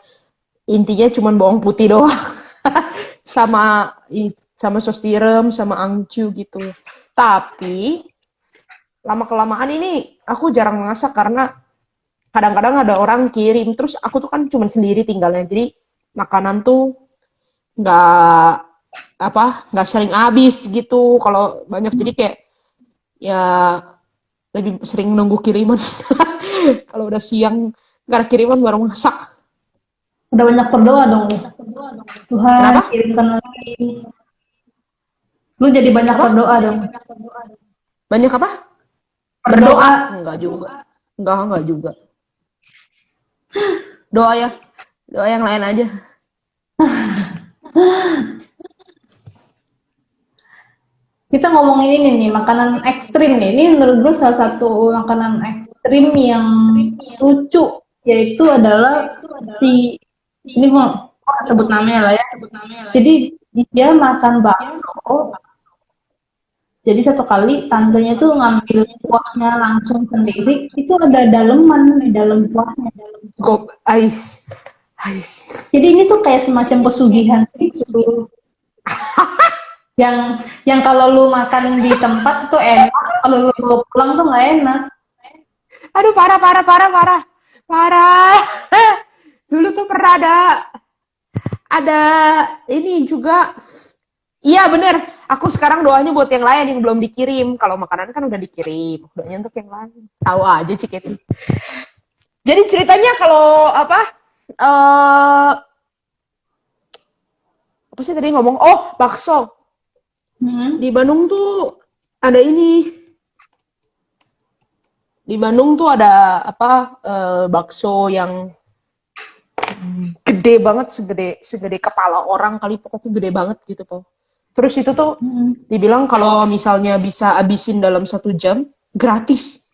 intinya cuman bawang putih doang sama sama sos tiram, sama angcu gitu. Tapi lama kelamaan ini aku jarang masak karena kadang-kadang ada orang kirim, terus aku tuh kan cuman sendiri tinggalnya, jadi makanan tuh nggak nggak sering habis gitu kalau banyak, jadi kayak ya lebih sering nunggu kiriman. Kalau udah siang nggak ada kiriman baru masak. Udah banyak berdoa dong lu. Tuhan Kenapa? kirimkan lagi. Lu jadi banyak Apa? berdoa dong. Banyak apa? Berdoa. Berdoa? Enggak juga. Enggak juga. Doa ya. Doa yang lain aja. Kita ngomongin ini nih, makanan ekstrim nih. Ini menurut gue salah satu makanan ekstrim yang lucu, yaitu adalah si ini gue sebut namanya lah ya. Jadi dia makan bakso. Jadi satu kali tantenya tuh ngambil kuahnya langsung sendiri, itu ada daleman di dalam kuahnya. Gop ais. Ais. Jadi ini tuh kayak semacam pesugihan gitu. Yang kalau lu makan di tempat tuh enak, kalau lu bawa pulang tuh nggak enak. Aduh, parah, parah, parah, parah. Parah. Dulu tuh pernah ada ada ini juga. Iya bener, aku sekarang doanya buat yang lain yang belum dikirim. Kalau makanan kan udah dikirim, doanya untuk yang lain. Tahu aja Ciketi. Jadi ceritanya kalau eh apa sih tadi ngomong? Oh, bakso. Di Bandung tuh ada ini. Di Bandung tuh ada bakso yang gede banget, segede kepala orang kali, pokoknya gede banget gitu po. Terus itu tuh dibilang kalau misalnya bisa abisin dalam 1 jam gratis.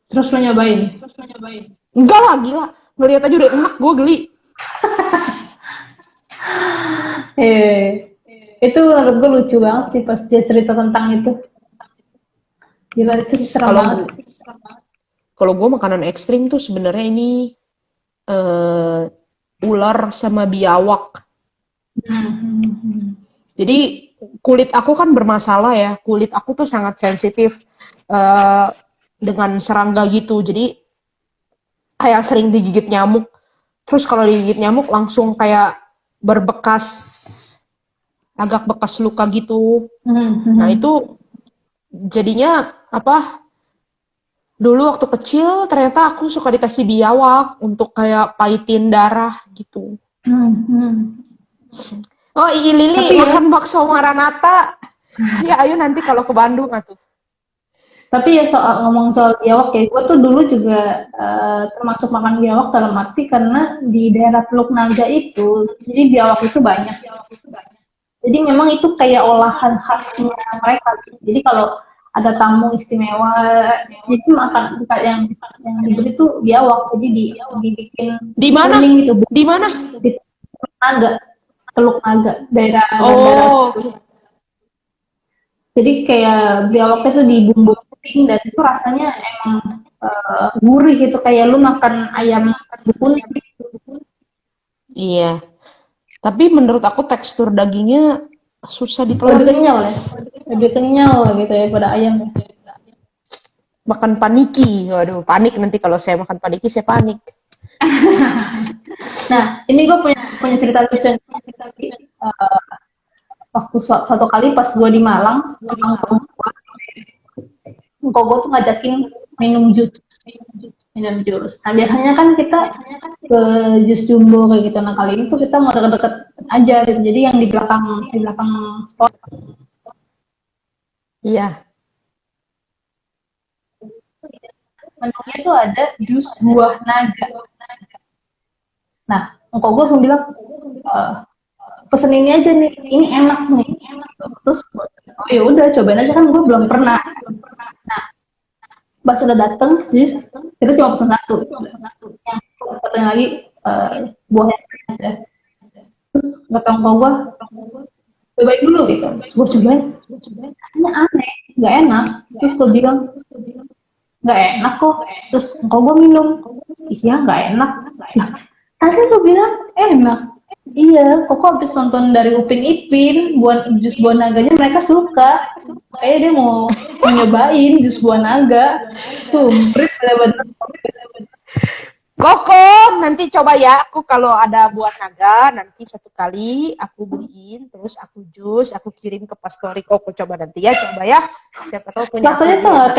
Terus lo nyobain? Enggak lah, gila. Ngeliat aja udah enak, gue geli. Itu menurut gue lucu banget sih pas dia cerita tentang itu. Gila, itu serem Kalau banget. kalau gue makanan ekstrim tuh sebenarnya ini eh ular sama biawak. Jadi kulit aku kan bermasalah ya. Kulit aku tuh sangat sensitif eh dengan serangga gitu. Jadi kayak sering digigit nyamuk. Terus kalau digigit nyamuk langsung kayak berbekas, agak bekas luka gitu. Nah itu jadinya dulu waktu kecil ternyata aku suka dikasih biawak untuk kayak pahitin darah gitu. Oh Lili Tapi makan bakso Maranata. Ya ayo nanti kalau ke Bandung atuh. Tapi ya ngomong soal biawak ya, gue tuh dulu juga termasuk makan biawak dalam arti karena di daerah Teluk Naga itu, jadi biawak itu banyak. Jadi memang itu kayak olahan khasnya mereka. Jadi kalau ada tamu istimewa, itu makan yang diberi tuh biawak. Jadi dibikin Di mana? kuning gitu, Di mana? di Teluk Naga, daerah bandara. Oh, Jadi kayak biawaknya tuh dibumbuin dan itu rasanya emang gurih gitu, kayak lu makan ayam kuning. iya. Tapi menurut aku tekstur dagingnya susah Lebih ditelan. kenyal ya, lebih kenyal gitu ya pada ayam. Makan paniki. Waduh, panik nanti kalau saya makan paniki saya panik. Nah, ini gue punya cerita lucu. Waktu satu kali pas gue di Malang, engkau gue tuh ngajakin minum jus. Nah biasanya kan kita ke jus jumbo kayak gitu. Nah kali ini tuh kita mau deket-deket aja gitu. Jadi yang di belakang spot Iya. menunya tuh ada jus buah naga. Nah engkau gue langsung bilang pesen ini aja nih, ini enak nih. Terus oh ya udah cobain aja kan gue belum pernah. Nah pas udah dateng sih kita cuma pesen satu. Yang satunya lagi buahnya aja. Terus nggak tahu kok gue cobain dulu gitu. Terus gue cobain, rasanya aneh, nggak enak. Terus gue bilang nggak enak kok. Terus kok gue minum, iya nggak enak. Nah, tadi gue bilang enak. Iya, kok habis nonton dari Upin Ipin, jus buah naganya mereka suka. Kayak dia mau nyobain jus buah naga. Sumprit bener-bener. Koko, nanti coba ya. Aku kalau ada buah naga, nanti satu kali aku beliin, terus aku jus, aku kirim ke Pastori Koko. Coba nanti ya, coba ya. Siapa tahu punya Rasanya tuh nggak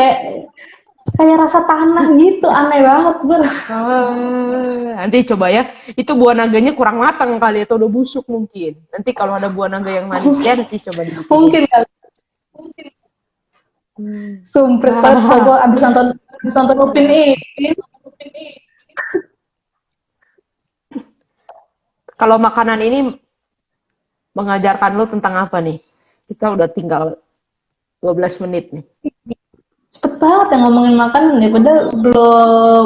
kayak rasa tanah gitu, aneh banget gue. nanti coba ya. Itu buah naganya kurang matang kali atau udah busuk mungkin. Nanti kalau ada buah naga yang manis ya, nanti coba dibikin. Mungkin kali. Sumprit banget kalau gue abis nonton Upin Ipin. Kalau makanan ini mengajarkan lo tentang apa nih? Kita udah tinggal 12 menit nih. Cepet banget ya ngomongin makanan ya, padahal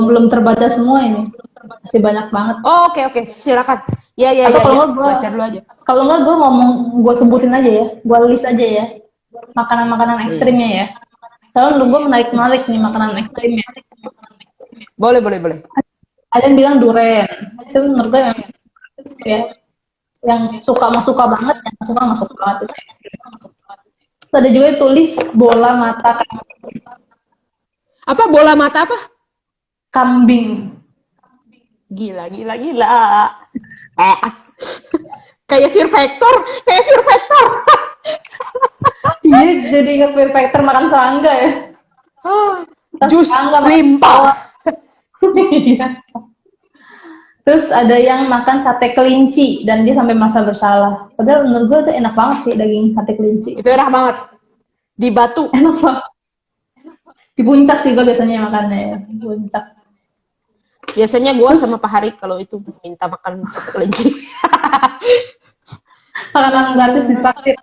belum terbaca semua ini. Masih banyak banget. Oh, oke, silakan. Ya, Atau kalau ya. nggak gue Baca dulu aja. Kalau nggak gue gue sebutin aja ya, gue list aja ya makanan-makanan ekstrimnya ya. Soalnya lu gue menarik nih makanan ekstrimnya. Boleh. Ada yang bilang duren, itu menurut gue ya, yang suka banget, yang suka banget. Terus ada juga yang tulis bola mata Apa bola mata apa? kambing. Gila, gila, gila. Eh, kayak Fear Factor, kayak Fear Factor. Iya, jadi inget Fear Factor makan serangga ya. Jus Serangga makan limpa. iya. Terus ada yang makan sate kelinci dan dia sampai merasa bersalah. Padahal menurut gue itu enak banget sih daging sate kelinci. Itu enak banget. Di Batu. Enak banget. Di puncak sih gue biasanya makannya ya. Di puncak. Biasanya gue sama Pak Hari kalau itu minta makan sate kelinci. Makanan gratis di traktir.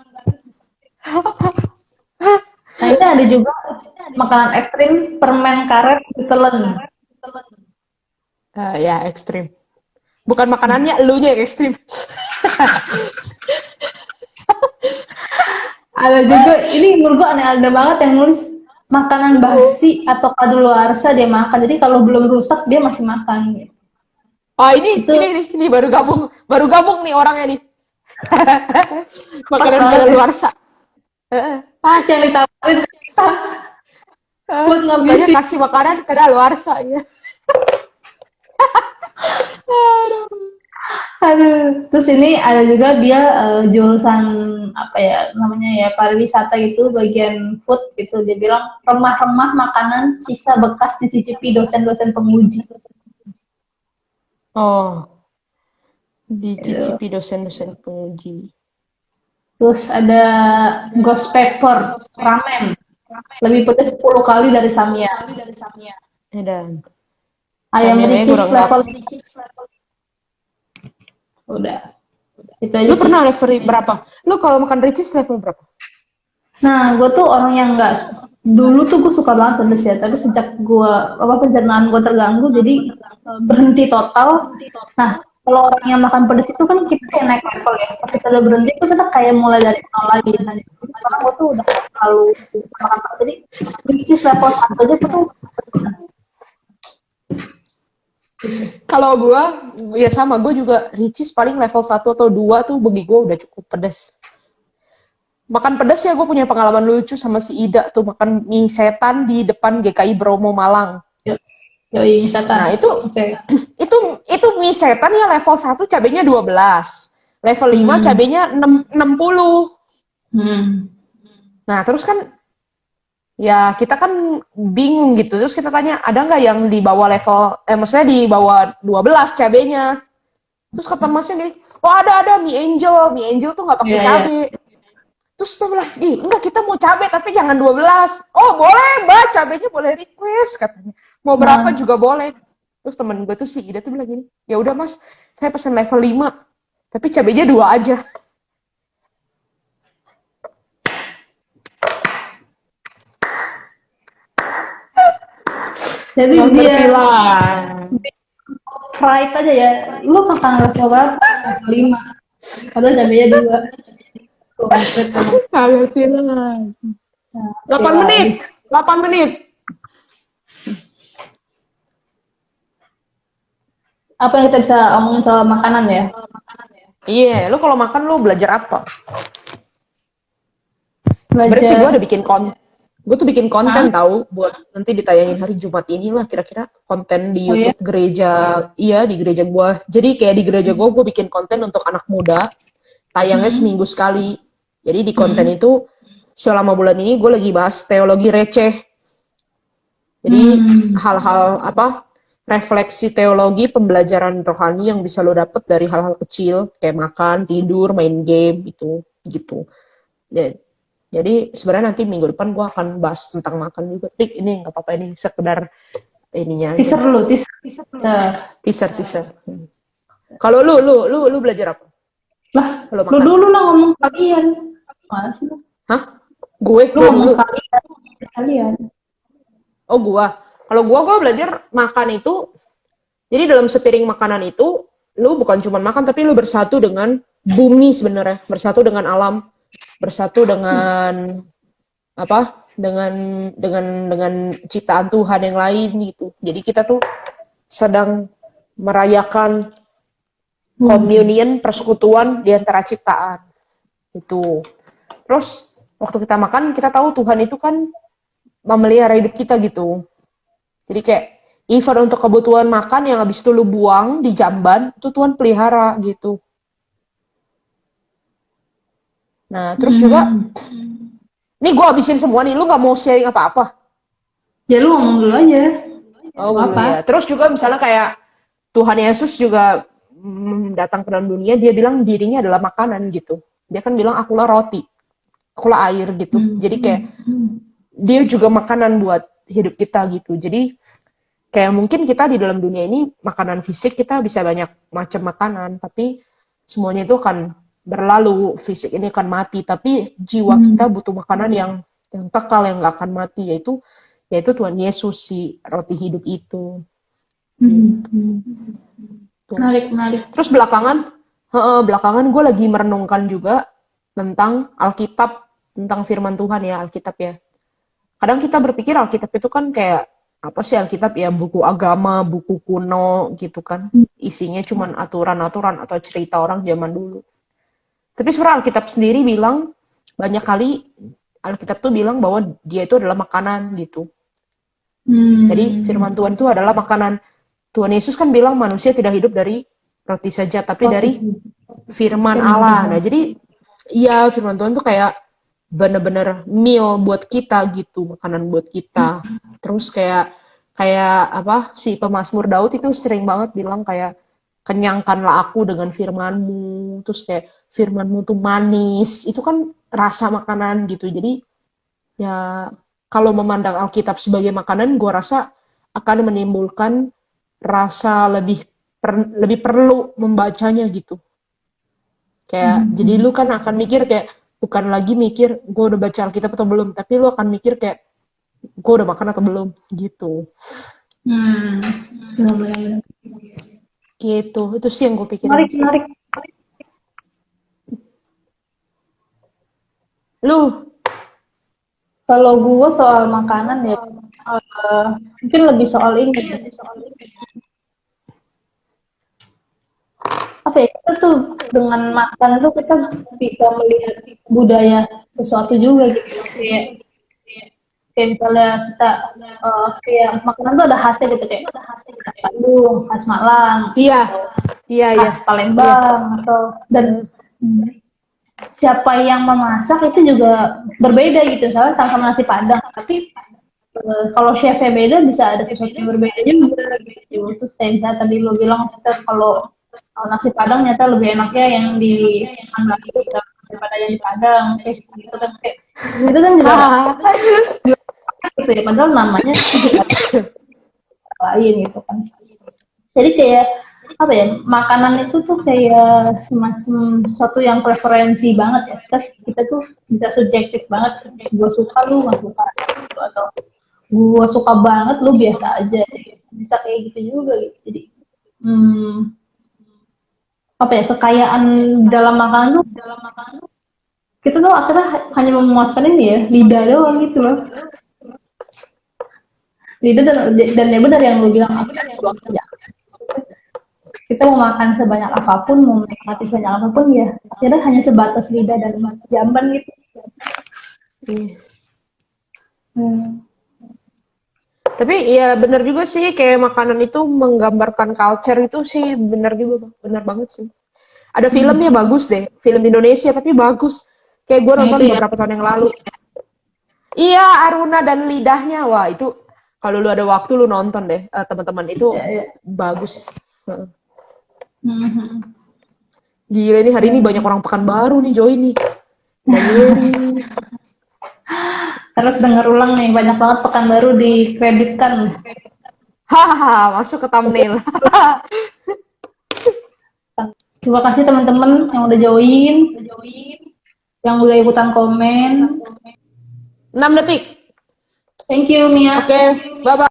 Nah ini ada juga makanan ekstrim permen karet ditelen. Ya, ekstrim. Bukan makanannya, elunya yang ekstrim. Ada juga, ini menurut gue aneh-aneh banget yang nulis makanan basi atau kadaluarsa dia makan. Jadi kalau belum rusak dia masih makan. Oh, ini Itu ini baru gabung nih orangnya nih. Makanan banget ya. kadaluarsa. Pas yang ditawarin kita buat Sukanya ngabisin. kasih makanan kadaluarsa ya. Aduh. Terus ini ada juga dia jurusan apa ya namanya ya pariwisata gitu bagian food gitu dia bilang remah-remah makanan sisa bekas dicicipi dosen-dosen penguji. Oh, Gitu. dicicipi dosen-dosen penguji. Terus ada ghost pepper ramen lebih pedas 10 kali dari samyang. Dan Ayam samyangnya ricis kurang level lapar. udah itu aja Lu sih. pernah level berapa? Lu kalau makan Ricis level berapa? Nah, gue tuh orang yang nggak dulu tuh gue suka banget pedes ya, tapi sejak gue apa pencernaan gue terganggu, jadi berhenti total. Nah, kalau orang yang makan pedes itu kan kita kayak naik level ya. Pas kita udah berhenti itu kita kayak mulai dari nol lagi. Nah, sekarang gue tuh udah nggak terlalu makan pedes. Jadi which is level satu aja tuh Kalau gue, ya sama, gue juga Ricis paling level 1 atau 2 tuh bagi gue udah cukup pedas. Makan pedas ya gue punya pengalaman lucu sama si Ida tuh makan mie setan di depan GKI Bromo Malang. yoi setan. Nah, itu Oke. itu mie setan ya level 1 cabenya 12. Level 5 cabenya 60. Nah, terus kan ya kita kan bingung gitu. Terus kita tanya, ada nggak yang di bawah level, maksudnya di bawah 12 cabenya. Terus kata masnya gini, oh ada mie angel. Mie angel tuh nggak pakai Iya, iya. cabe. Terus dia bilang, enggak kita mau cabe tapi jangan 12. Oh boleh mbak, cabenya boleh request katanya. Mau berapa juga boleh. Terus temen gue tuh si Ida tuh bilang gini, ya udah mas, saya pesen level 5. Tapi cabenya 2 aja. Jadi Nggak dia ngerti lah. pride aja ya. Lu makan level berapa? Level 5. Padahal cabenya 2. Nggak ngerti lah. 8 Ya, menit. 8 menit. apa yang kita bisa omongin soal makanan ya? Iya, lu kalau makan lu belajar apa? Sebenarnya sih gue udah bikin konten. Gue tuh bikin konten tahu buat nanti ditayangin hari Jumat ini lah kira-kira konten di YouTube gereja. Iya, di gereja gue. Jadi kayak di gereja gue bikin konten untuk anak muda. Tayangnya seminggu sekali. Jadi di konten itu selama bulan ini gue lagi bahas teologi receh. Jadi hal-hal apa? Refleksi teologi, pembelajaran rohani yang bisa lo dapet dari hal-hal kecil kayak makan, tidur, main game gitu. Jadi sebenarnya nanti minggu depan gue akan bahas tentang makan juga. Tapi ini nggak apa-apa, ini sekedar ininya aja. Teaser lu, Teaser. Kalau lu belajar apa? Lah, lu dulu lah ngomong kalian. Mana sih lu? Hah? Gue ngomong dulu. kalian. Oh gue. Kalau gue belajar makan itu, jadi dalam sepiring makanan itu, lu bukan cuma makan, tapi lu bersatu dengan bumi sebenarnya, bersatu dengan alam, bersatu dengan apa? Dengan ciptaan Tuhan yang lain gitu. Jadi kita tuh sedang merayakan communion, persekutuan di antara ciptaan. Itu. Terus waktu kita makan, kita tahu Tuhan itu kan memelihara hidup kita gitu. Jadi kayak Even untuk kebutuhan makan yang habis itu lu buang di jamban, itu Tuhan pelihara gitu. Nah, terus juga, nih gue habisin semua nih, lu nggak mau sharing apa-apa? Ya lu ngomong dulu aja. Oh, Gak apa. ya. Terus juga misalnya kayak Tuhan Yesus juga datang ke dalam dunia, dia bilang dirinya adalah makanan gitu. Dia kan bilang akulah roti, akulah air gitu. Jadi kayak dia juga makanan buat hidup kita gitu. Jadi kayak mungkin kita di dalam dunia ini makanan fisik kita bisa banyak macam makanan, tapi semuanya itu akan berlalu, fisik ini akan mati, tapi jiwa kita butuh makanan yang kekal, yang nggak akan mati, yaitu Tuhan Yesus, si roti hidup itu. Menarik. Terus belakangan gue lagi merenungkan juga tentang Alkitab, tentang firman Tuhan ya, Alkitab ya. Kadang kita berpikir Alkitab itu kan kayak apa sih Alkitab ya, buku agama, buku kuno gitu kan. Isinya cuman aturan-aturan atau cerita orang zaman dulu. Tapi sebenarnya Alkitab sendiri bilang, banyak kali Alkitab tuh bilang bahwa dia itu adalah makanan gitu. Jadi firman Tuhan itu adalah makanan. Tuhan Yesus kan bilang manusia tidak hidup dari roti saja, tapi dari firman Allah. Nah, jadi iya firman Tuhan tuh kayak bener-bener meal buat kita gitu, makanan buat kita. Terus kayak apa si pemazmur Daud itu sering banget bilang kayak kenyangkanlah aku dengan firman-Mu. Terus kayak firman-Mu tuh manis. Itu kan rasa makanan gitu. Jadi ya kalau memandang Alkitab sebagai makanan, gue rasa akan menimbulkan rasa lebih perlu membacanya gitu. Kayak jadi lu kan akan mikir kayak bukan lagi mikir gue udah baca Alkitab atau belum, tapi lu akan mikir kayak gue udah makan atau belum gitu. Benar-benar. Gitu, itu sih yang gue pikirin. Menarik. Lu? Kalau gue soal makanan ya, mungkin lebih soal ini. Apa ya, kita tuh dengan makan itu kita bisa melihat budaya sesuatu juga gitu. Kayak misalnya kita kayak makanan tuh ada khasnya gitu, kayak khas Bandung, khas Malang, Iya, khas Palembang, atau dan siapa yang memasak itu juga berbeda gitu. Misalnya sama-sama nasi Padang, tapi kalau chefnya beda bisa ada sesuatu yang berbeda juga gitu. Terus kayak misalnya tadi lo bilang kita kalau nasi Padang nyata lebih enaknya yang di Andalu daripada yang di Padang, kayak gitu kan, kayak itu kan juga gitu ya, padahal namanya lain gitu kan. Jadi kayak apa ya, makanan itu tuh kayak semacam sesuatu yang preferensi banget ya. Kita tuh bisa subjektif banget. Gue suka, lu nggak suka gitu, atau gue suka banget, lu biasa aja. Bisa kayak gitu juga gitu. Jadi apa ya, kekayaan dalam makanan tuh kita tuh akhirnya hanya memuaskan ini ya, lidah doang gitu loh. Lidah dan ya benar yang lu bilang, apa ya, kita mau makan sebanyak apapun, mau menikmati sebanyak apapun ya akhirnya hanya sebatas lidah dan jamban gitu. Tapi ya benar juga sih, kayak makanan itu menggambarkan culture itu sih benar juga, benar banget sih. Ada filmnya bagus deh, film Indonesia tapi bagus. Kayak gue nonton beberapa tahun yang lalu. Iya, Aruna dan Lidahnya, wah itu kalau lu ada waktu lu nonton deh, teman-teman, itu bagus. Gila nih, hari ini banyak orang Pekanbaru nih join nih. Terus denger ulang nih, banyak banget Pekanbaru dikreditkan. Hahaha, masuk ke thumbnail. Terima kasih teman-teman yang udah join, yang udah ikutan komen. 6 detik. Thank you Mia. Oke, bye-bye.